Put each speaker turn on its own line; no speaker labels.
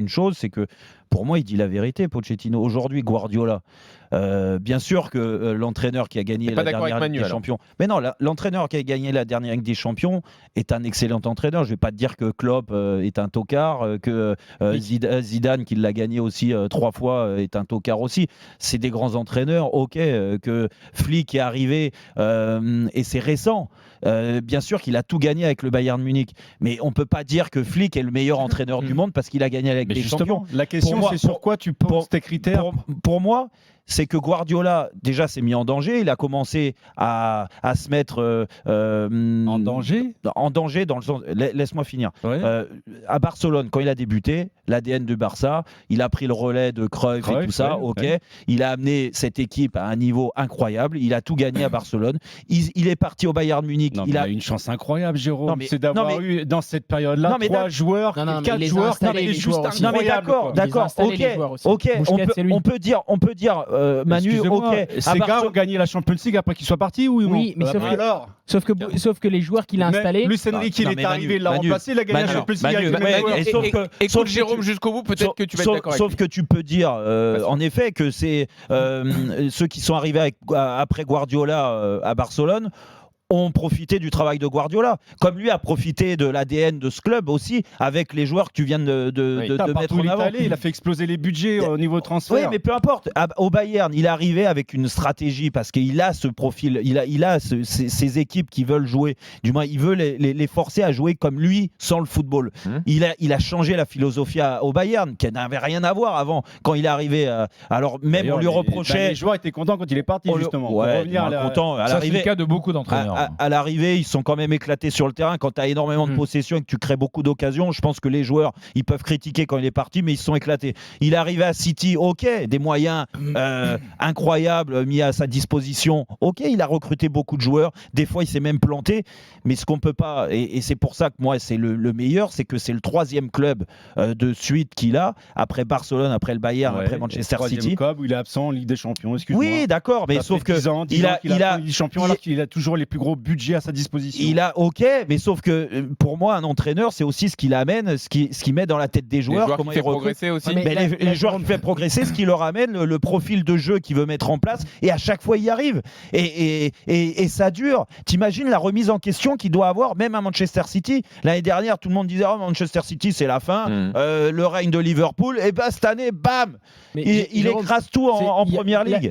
une chose, c'est que pour moi, il dit la vérité, Pochettino. Aujourd'hui, Guardiola, bien sûr que l'entraîneur qui a gagné la dernière Ligue des Champions, mais non, l'entraîneur qui a gagné la dernière Ligue des Champions est un excellent entraîneur. Je ne vais pas te dire que Klopp est un tocard, que Zidane, qui l'a gagné aussi 3 fois, est un tocard aussi. C'est des grands entraîneurs, ok, que Flick est arrivé et c'est récent. Bien sûr qu'il a tout gagné avec le Bayern Munich, mais on ne peut pas dire que Flick est le meilleur entraîneur du monde parce qu'il a gagné avec des champions.
La question, c'est sur quoi tu penses tes critères.
Pour moi, c'est que Guardiola, déjà, s'est mis en danger. Il a commencé à se mettre
en danger.
En danger, dans le sens. Laisse-moi finir.
Ouais.
À Barcelone, quand il a débuté, l'ADN de Barça, il a pris le relais de Cruyff et tout ça.
Ouais.
Il a amené cette équipe à un niveau incroyable. Il a tout gagné à Barcelone. Il est parti au Bayern Munich.
Il a une chance incroyable, Jérôme. C'est d'avoir eu dans cette période-là 3 joueurs, 4 joueurs.
C'est juste incroyable. D'accord. Ok. On peut dire. Manu, ok.
Ces gars ont gagné la Champions League après qu'ils soient partis,
oui, mais sauf que les joueurs qu'il a installés.
Luis Enrique, il est arrivé, il l'a remplacé, il a gagné la Champions League.
Écoute Jérôme jusqu'au bout, peut-être que tu vas être d'accord.
Sauf que tu peux dire, en effet, que c'est ceux qui sont arrivés après Guardiola à Barcelone ont profité du travail de Guardiola, comme lui a profité de l'ADN de ce club aussi, avec les joueurs que tu viens de mettre en avant.
Il a fait exploser les budgets au niveau transfert.
Oui, mais peu importe. Au Bayern, il est arrivé avec une stratégie parce qu'il a ce profil, il a ces équipes qui veulent jouer. Du moins, il veut les forcer à jouer comme lui, sans le football. Il a changé la philosophie au Bayern, qui n'avait rien à voir avant, quand il est arrivé. Alors même on lui reprochait.
Les joueurs étaient contents quand il est parti, justement.
Ouais, content.
Ça, c'est le cas de beaucoup d'entraîneurs.
À l'arrivée, ils sont quand même éclatés sur le terrain. Quand tu as énormément de possession et que tu crées beaucoup d'occasions, je pense que les joueurs, ils peuvent critiquer quand il est parti, mais ils se sont éclatés. Il est arrivé à City, ok, des moyens incroyables mis à sa disposition. Ok, il a recruté beaucoup de joueurs. Des fois, il s'est même planté. Mais ce qu'on peut pas, et c'est pour ça que moi, c'est le meilleur, c'est que c'est le 3e club de suite qu'il a, après Barcelone, après le Bayern, après Manchester City.
Club où il est absent en Ligue des Champions, excuse-moi.
Oui, d'accord, mais sauf que
il a Ligue des Champions alors qu'il a toujours les plus gros budgets à sa disposition.
Mais sauf que pour moi, un entraîneur, c'est aussi ce qu'il amène, ce qu'il met dans la tête des joueurs.
Comment il progresser aussi.
Les joueurs qui fait progresser, ce qui leur amène, le profil de jeu qu'il veut mettre en place, et à chaque fois, il y arrive. Et ça dure. T'imagines la remise en question qu'il doit avoir, même à Manchester City. L'année dernière, tout le monde disait Manchester City, c'est la fin. Le règne de Liverpool. Et cette année, bam, il écrase tout en Première Ligue.